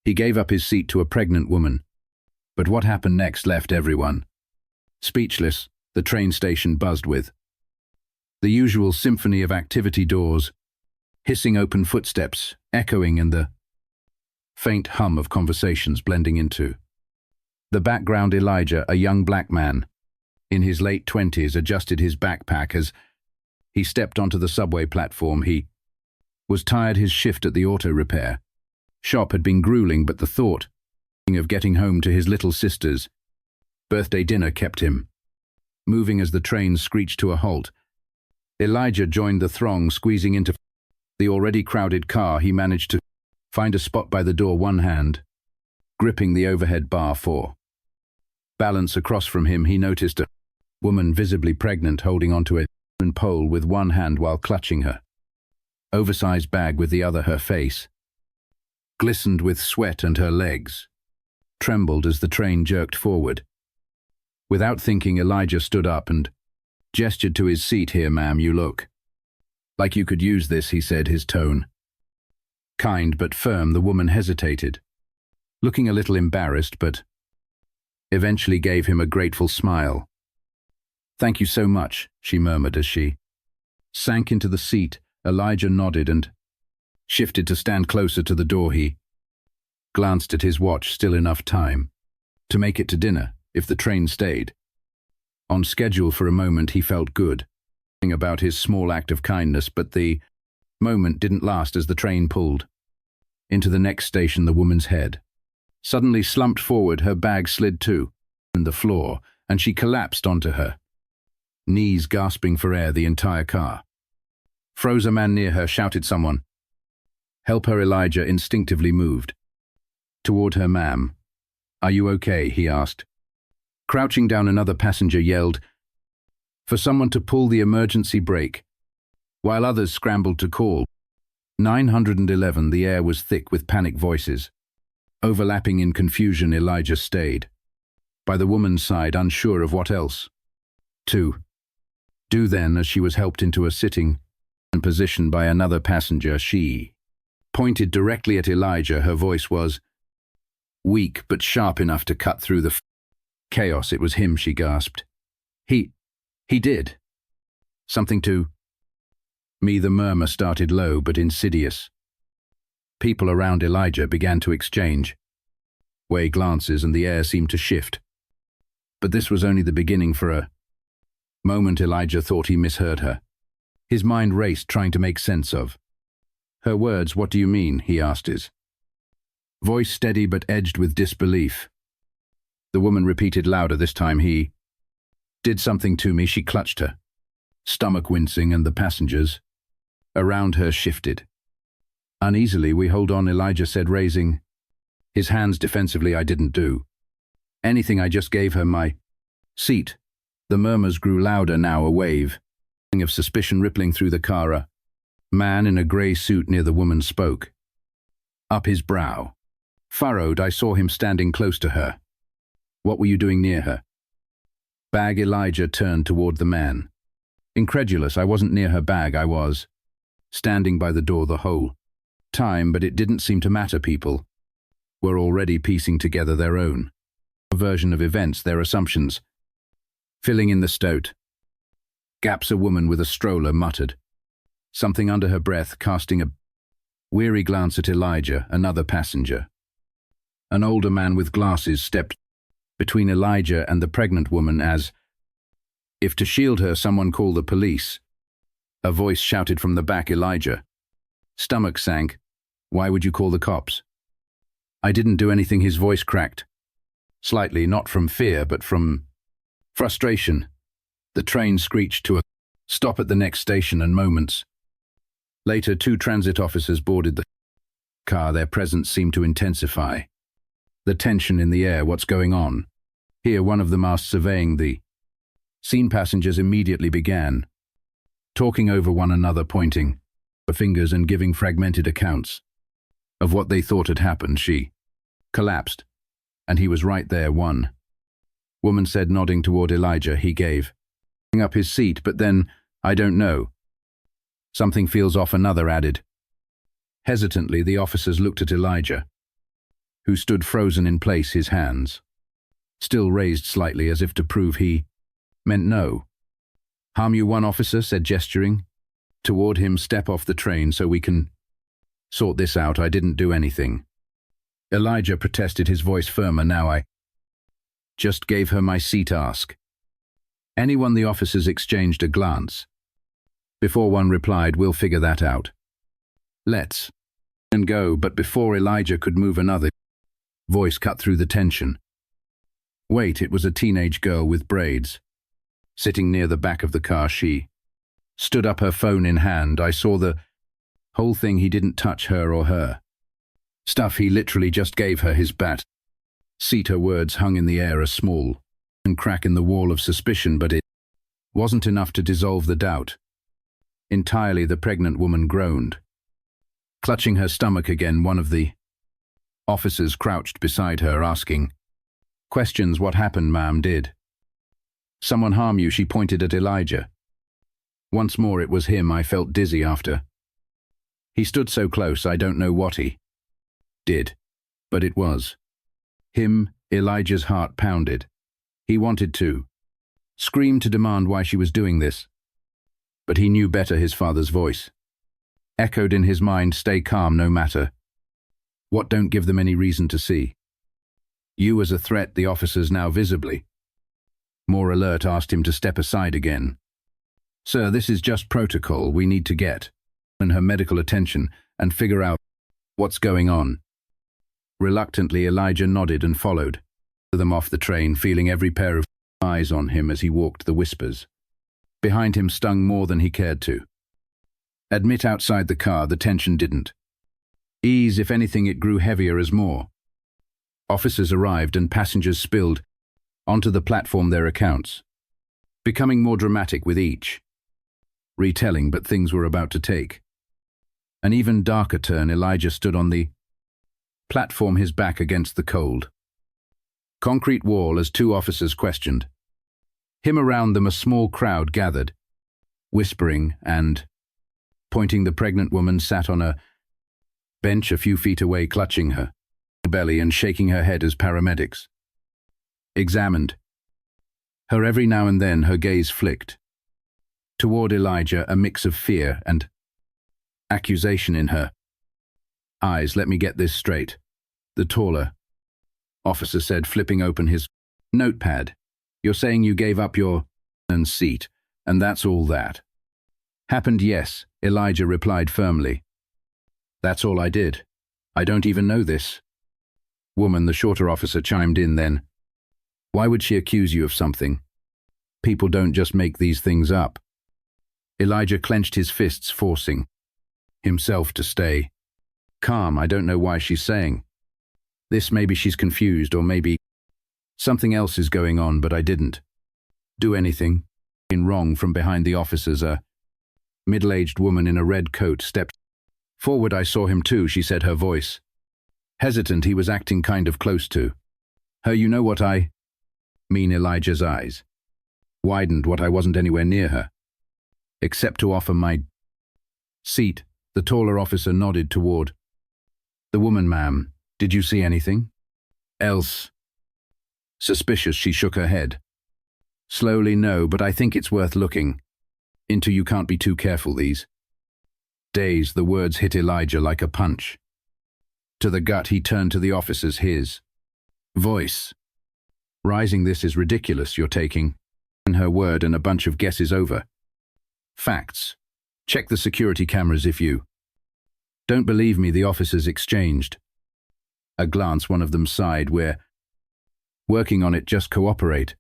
He gave up his seat to a pregnant woman. But what happened next left everyone speechless. The train station buzzed with the usual symphony of activity doors, hissing open footsteps, echoing, and the faint hum of conversations blending into the background. Elijah, a young black man in his late 20s, adjusted his backpack as he stepped onto the subway platform. He was tired. His shift at the auto repair shop had been grueling, but the thought of getting home to his little sister's birthday dinner kept him moving. As the train screeched to a halt, Elijah joined the throng, squeezing into the already crowded car. He managed to find a spot by the door, one hand gripping the overhead bar for balance. Across from him, he noticed a woman visibly pregnant, holding onto a pole with one hand while clutching her oversized bag with the other. Her face glistened with sweat and her legs trembled as the train jerked forward. Without thinking, Elijah stood up and gestured to his seat. "Here, ma'am, you look like you could use this," he said, his tone kind but firm. The woman hesitated, looking a little embarrassed, but eventually gave him a grateful smile. "Thank you so much," she murmured as she sank into the seat. Elijah nodded and shifted to stand closer to the door. He glanced at his watch. Still enough time to make it to dinner if the train stayed on schedule. For a moment he felt good about his small act of kindness, but the moment didn't last. As the train pulled into the next station, the woman's head suddenly slumped forward. Her bag slid to the floor, and she collapsed onto her knees, gasping for air. The entire car froze. A man near her shouted, "Someone help her." Elijah instinctively moved toward her. "Ma'am, are you okay?" he asked. Crouching down, another passenger yelled for someone to pull the emergency brake, while others scrambled to call 911. The air was thick with panic voices, overlapping in confusion. Elijah stayed by the woman's side, unsure of what else to do then. As she was helped into a sitting position by another passenger, she pointed directly at Elijah. Her voice was weak but sharp enough to cut through the chaos. "It was him," she gasped. He did something to me." The murmur started low but insidious. People around Elijah began to exchange glances, and the air seemed to shift. But this was only the beginning. For a moment Elijah thought he misheard her. His mind raced, trying to make sense of her words. "What do you mean?" he asked, his voice steady but edged with disbelief. The woman repeated louder this time. "He did something to me." She clutched her stomach, wincing, and the passengers around her shifted uneasily. "We hold on," Elijah said, raising his hands defensively. "I didn't do anything. I just gave her my seat." The murmurs grew louder now, a wave of suspicion rippling through the car. A man in a grey suit near the woman spoke up, his brow furrowed. "I saw him standing close to her." "What were you doing near her?" "Bag." Elijah turned toward the man, incredulous. "I wasn't near her bag. I was standing by the door the whole time." But it didn't seem to matter. People were already piecing together their own version of events, their assumptions filling in the stoat gaps. A woman with a stroller muttered something under her breath, casting a weary glance at Elijah. Another passenger, an older man with glasses, stepped between Elijah and the pregnant woman, as if to shield her. "Someone call the police," a voice shouted from the back. Elijah stomach sank. "Why would you call the cops?" "I didn't do anything." His voice cracked slightly, not from fear but from frustration. The train screeched to a stop at the next station, and moments later 2 transit officers boarded the car. Their presence seemed to intensify the tension in the air. "What's going on here?" one of them asked, surveying the scene. Passengers immediately began talking over one another, pointing their fingers and giving fragmented accounts of what they thought had happened. "She collapsed, and he was right there," one woman said, nodding toward Elijah. "He gave up his seat, but then, I don't know. Something feels off," another added. Hesitantly, the officers looked at Elijah. who stood frozen in place, his hands still raised slightly as if to prove he meant no. "Harm you one, officer," said, gesturing toward him. "Step off the train so we can sort this out. I didn't do anything." Elijah protested, his voice firmer now. "I just gave her my seat. Ask anyone." The officers exchanged a glance. Before one replied, "We'll figure that out. Let's and go." But before Elijah could move, another voice cut through the tension. "Wait." It was a teenage girl with braids, sitting near the back of the car. She stood up, her phone in hand. I saw the whole thing. He didn't touch her or her stuff. He literally just gave her his bat seat. Her words hung in the air, a small crack in the wall of suspicion, but it wasn't enough to dissolve the doubt entirely. The pregnant woman groaned, clutching her stomach again. One of the officers crouched beside her, asking questions. "What happened, ma'am? Did someone harm you?" She pointed at Elijah. Once more it was him. I felt dizzy after he stood so close. I don't know what he did, but it was him. Elijah's heart pounded. He wanted to scream, to demand why she was doing this, but he knew better. His father's voice echoed in his mind, "Stay calm no matter what. Don't give them any reason to see you as a threat." The officers, now visibly more alert, asked him to step aside again. "Sir, this is just protocol. We need to get her medical attention and figure out what's going on." Reluctantly, Elijah nodded and followed them off the train, feeling every pair of eyes on him as he walked. The whispers behind him stung more than he cared to admit. Outside the car, the tension didn't ease. If anything, it grew heavier as more officers arrived and passengers spilled onto the platform, their accounts becoming more dramatic with each retelling. But things were about to take an even darker turn. Elijah stood on the platform, his back against the cold concrete wall, as two officers questioned him. Around them, a small crowd gathered, whispering and pointing. The pregnant woman sat on a bench a few feet away, clutching her belly and shaking her head as paramedics examined her. Every now and then her gaze flicked toward Elijah, a mix of fear and accusation in her eyes. "Let me get this straight," the taller officer said, flipping open his notepad. "You're saying you gave up your seat, and that's all that happened?" "Yes," Elijah replied firmly. "That's all I did. I don't even know this woman," the shorter officer chimed in then. "Why would she accuse you of something? People don't just make these things up." Elijah clenched his fists, forcing himself to stay calm. "I don't know why she's saying this. Maybe she's confused, or maybe something else is going on, but I didn't do anything wrong." From behind the officers, a middle-aged woman in a red coat stepped forward. "I saw him too," she said, her voice hesitant. "He was acting kind of close to her. You know what I mean?" Elijah's eyes widened. "What? I wasn't anywhere near her, except to offer my seat." The taller officer nodded toward the woman. "Ma'am, did you see anything else suspicious?" She shook her head slowly. "No, but I think it's worth looking into. You can't be too careful these days." The words hit Elijah like a punch to the gut. He turned to the officers, his voice rising. "This is ridiculous. You're taking her word and a bunch of guesses over facts. Check the security cameras if you don't believe me." The officers exchanged a glance. One of them sighed. "We're working on it. Just cooperate."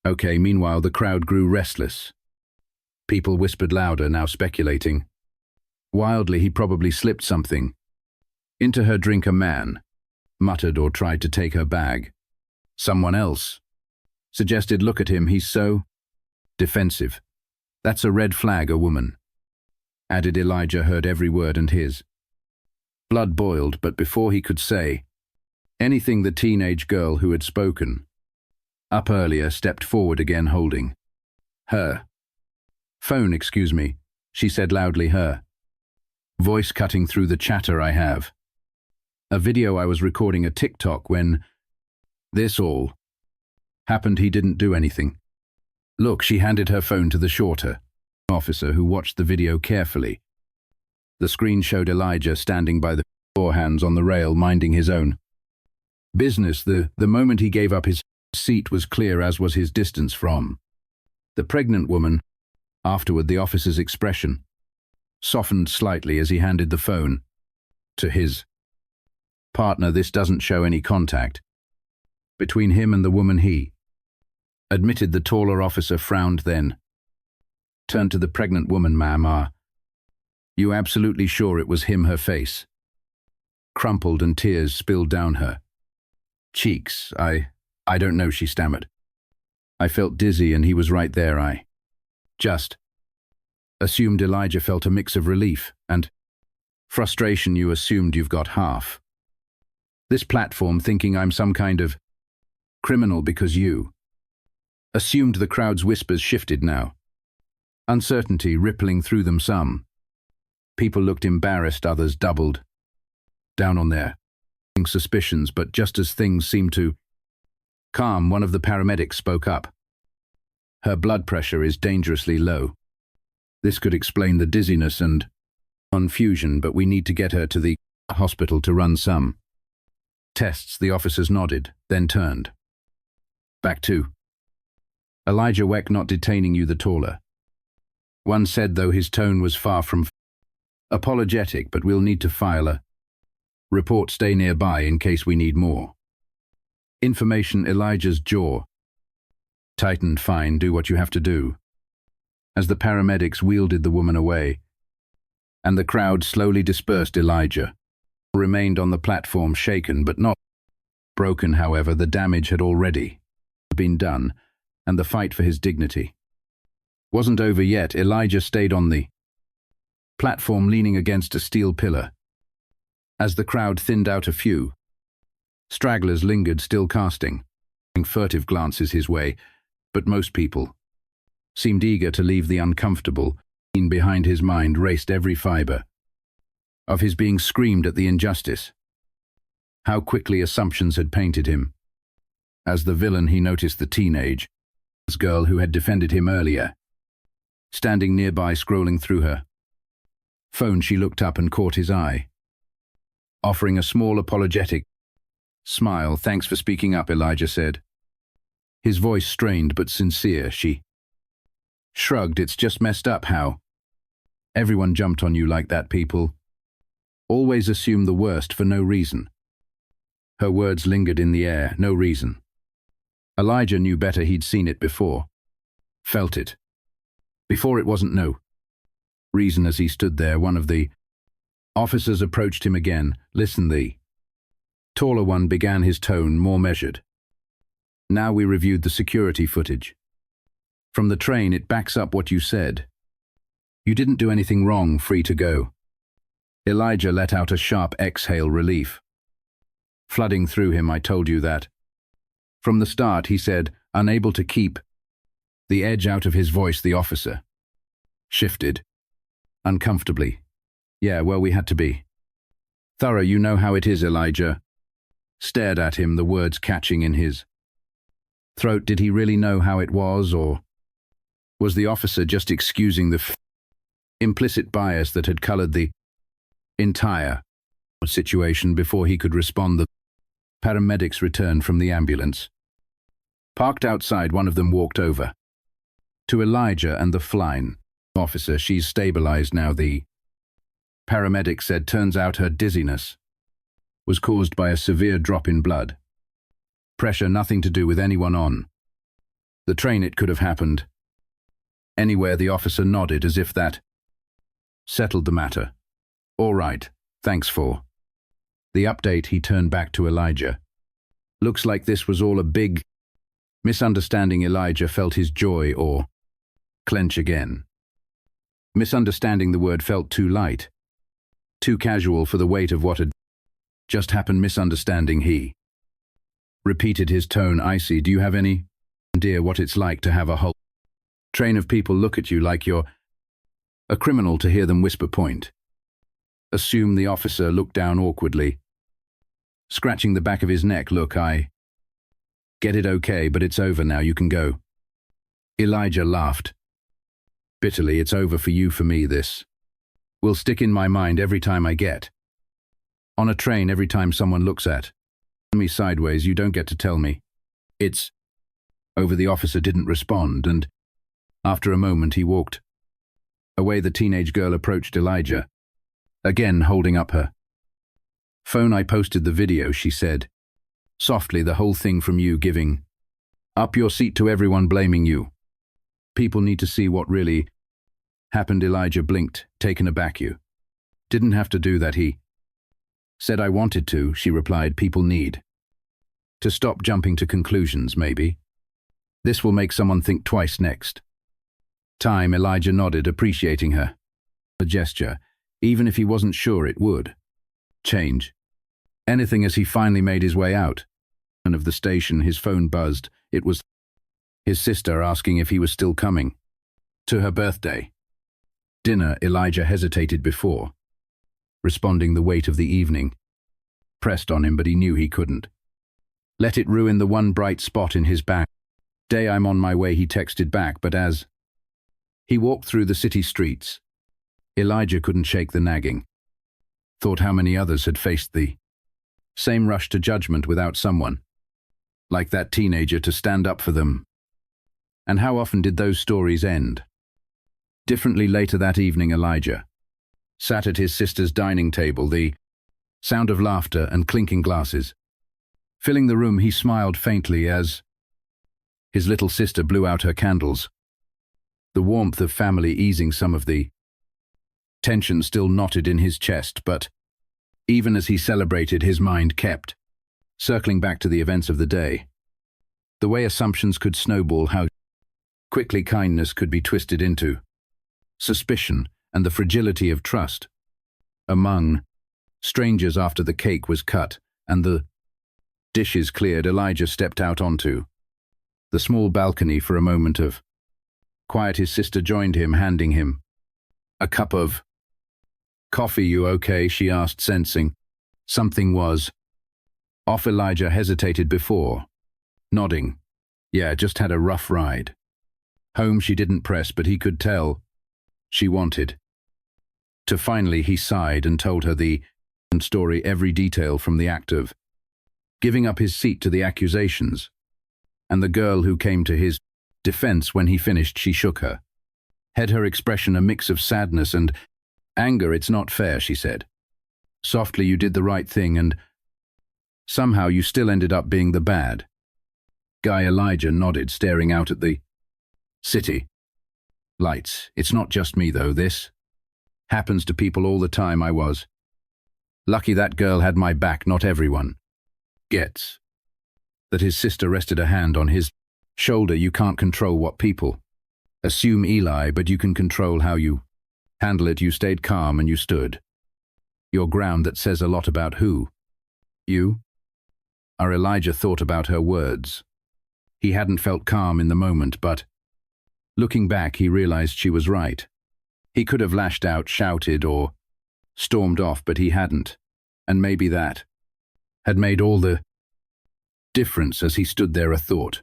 "Okay." Meanwhile, the crowd grew restless. People whispered louder, now speculating wildly. "He probably slipped something into her drink." A man muttered, "or tried to take her bag." Someone else suggested, "Look at him, he's so defensive." "That's a red flag." A woman added. Elijah heard every word and his blood boiled, but before he could say anything, the teenage girl who had spoken up earlier stepped forward again, holding her phone. "Excuse me," she said loudly, her voice cutting through the chatter. "I have A video I was recording a TikTok when this all happened. He didn't do anything. Look, she handed her phone to the shorter officer who watched the video carefully. The screen showed Elijah standing by the door, hands on the rail, minding his own business. The moment he gave up his seat was clear, as was his distance from the pregnant woman. Afterward, the officer's expression softened slightly as he handed the phone to his partner. This doesn't show any contact between him and the woman, he admitted. The taller officer frowned, then turned to the pregnant woman. Ma'am, are you absolutely sure it was him? Her face crumpled and tears spilled down her cheeks. I don't know, she stammered. I felt dizzy and he was right there. I just assumed. Elijah felt a mix of relief and frustration. You assumed you've got half this platform, thinking I'm some kind of criminal because you assumed. The crowd's whispers shifted now, uncertainty rippling through them. Some people looked embarrassed, others doubled down on their suspicions. But just as things seemed to calm, one of the paramedics spoke up. Her blood pressure is dangerously low. This could explain the dizziness and confusion, but we need to get her to the hospital to run some tests. The officers nodded, then turned back to Elijah. We're not detaining you, the taller one said, though his tone was far from apologetic. But we'll need to file a report. Stay nearby in case we need more information. Elijah's jaw tightened. Fine, do what you have to do. As the paramedics wheeled the woman away and the crowd slowly dispersed, Elijah remained on the platform, shaken but not broken. However, the damage had already been done, and the fight for his dignity wasn't over yet. Elijah stayed on the platform, leaning against a steel pillar. As the crowd thinned out, a few stragglers lingered, still casting furtive glances his way, but most people seemed eager to leave. The uncomfortable scene behind his mind raced, every fiber of his being screamed at the injustice. How quickly assumptions had painted him as the villain. He noticed the teenage girl who had defended him earlier standing nearby, scrolling through her phone. She looked up and caught his eye, offering a small apologetic smile. Thanks for speaking up, Elijah said, his voice strained but sincere. She shrugged. It's just messed up how everyone jumped on you like that. People always assume the worst for no reason. Her words lingered in the air. No reason. Elijah knew better. He'd seen it before, felt it before. It wasn't no reason. As he stood there, one of the officers approached him again. Listen, the taller one began, his tone more measured. Now we reviewed the security footage from the train. It backs up what you said. You didn't do anything wrong. Free to go. Elijah let out a sharp exhale, relief flooding through him. I told you that from the start, he said, unable to keep the edge out of his voice. The officer shifted uncomfortably. Yeah, well, we had to be thorough. You know how it is. Elijah stared at him, the words catching in his throat. Did he really know how it was, or was the officer just excusing the implicit bias that had colored the entire situation? Before he could respond, the paramedics returned from the ambulance. Parked outside, one of them walked over to Elijah and the flying officer. She's stabilized now, the paramedic said. Turns out her dizziness was caused by a severe drop in blood pressure, nothing to do with anyone on the train. It could have happened anywhere. The officer nodded as if that settled the matter. All right, thanks for the update. He turned back to Elijah. Looks like this was all a big misunderstanding. Elijah felt his jaw or clench again. Misunderstanding, the word felt too light, too casual for the weight of what had just happened. Misunderstanding, he repeated, his tone icy. Do you have any idea what it's like to have a whole train of people look at you like you're a criminal? To hear them whisper, point, assume. The officer looked down awkwardly. scratching the back of his neck. Look, I get it, okay, but it's over now, you can go. Elijah laughed bitterly. It's over for you, for me. This will stick in my mind every time I get on a train, every time someone looks at me sideways. You don't get to tell me. It's over. The officer didn't respond, and after a moment he walked away. The teenage girl approached Elijah, again holding up her phone. I posted the video, she said softly. The whole thing from you giving up your seat to everyone blaming you. People need to see what really happened. Elijah blinked, taken aback. You didn't have to do that, he said. I wanted to, she replied. People need to stop jumping to conclusions, maybe. This will make someone think twice next time. Elijah nodded, appreciating her a gesture, even if he wasn't sure it would change anything. As he finally made his way out of the station, his phone buzzed. It was his sister, asking if he was still coming to her birthday dinner. Elijah hesitated before responding. The weight of the evening pressed on him, but he knew he couldn't let it ruin the one bright spot in his back day. I'm on my way, he texted back, but as he walked through the city streets, Elijah couldn't shake the nagging thought how many others had faced the same rush to judgment without someone like that teenager to stand up for them. And how often did those stories end differently? Later that evening, Elijah sat at his sister's dining table, the sound of laughter and clinking glasses filling the room. He smiled faintly as his little sister blew out her candles, the warmth of family easing some of the tension still knotted in his chest. But even as he celebrated, his mind kept circling back to the events of the day. The way assumptions could snowball, how quickly kindness could be twisted into suspicion, and the fragility of trust among strangers. After the cake was cut and the dishes cleared, Elijah stepped out onto the small balcony for a moment of quiet. His sister joined him, handing him a cup of coffee. You okay? She asked, sensing something was off. Elijah hesitated before nodding. Yeah, just had a rough ride home. She didn't press, but he could tell she wanted to. Finally he sighed and told her the story, every detail, from the act of giving up his seat to the accusations and the girl who came to his defense. When he finished, she shook her head, her expression a mix of sadness and anger. It's not fair, she said softly. You did the right thing, and somehow you still ended up being the bad guy. Elijah nodded, staring out at the city lights. It's not just me, though. This happens to people all the time. I was lucky that girl had my back. Not everyone gets that. His sister rested a hand on his shoulder. You can't control what people assume, Eli, but you can control how you handle it. You stayed calm and you stood your ground. That says a lot about who you are. Elijah thought about her words. He hadn't felt calm in the moment, but looking back, he realized she was right. He could have lashed out, shouted, or stormed off, but he hadn't. And maybe that had made all the difference. As he stood there, a thought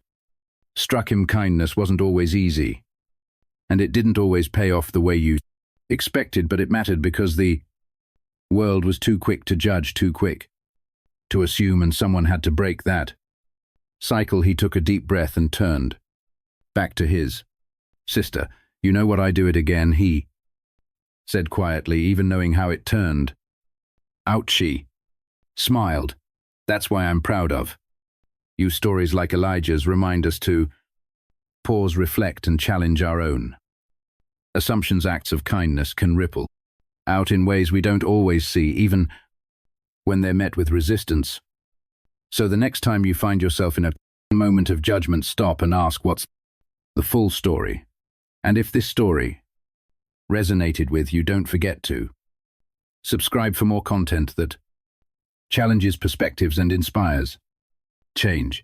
struck him. Kindness wasn't always easy, and it didn't always pay off the way you expected, but it mattered because the world was too quick to judge, too quick to assume, and someone had to break that cycle. He took a deep breath and turned back to his sister. You know what, I do it again, he said quietly, even knowing how it turned out. She smiled. That's why I'm proud of you. Stories like Elijah's remind us to pause, reflect, and challenge our own assumptions. Acts of kindness can ripple out in ways we don't always see, even when they're met with resistance. So the next time you find yourself in a moment of judgment, stop and ask, what's the full story? And if this story resonated with you, don't forget to subscribe for more content that challenges perspectives and inspires change.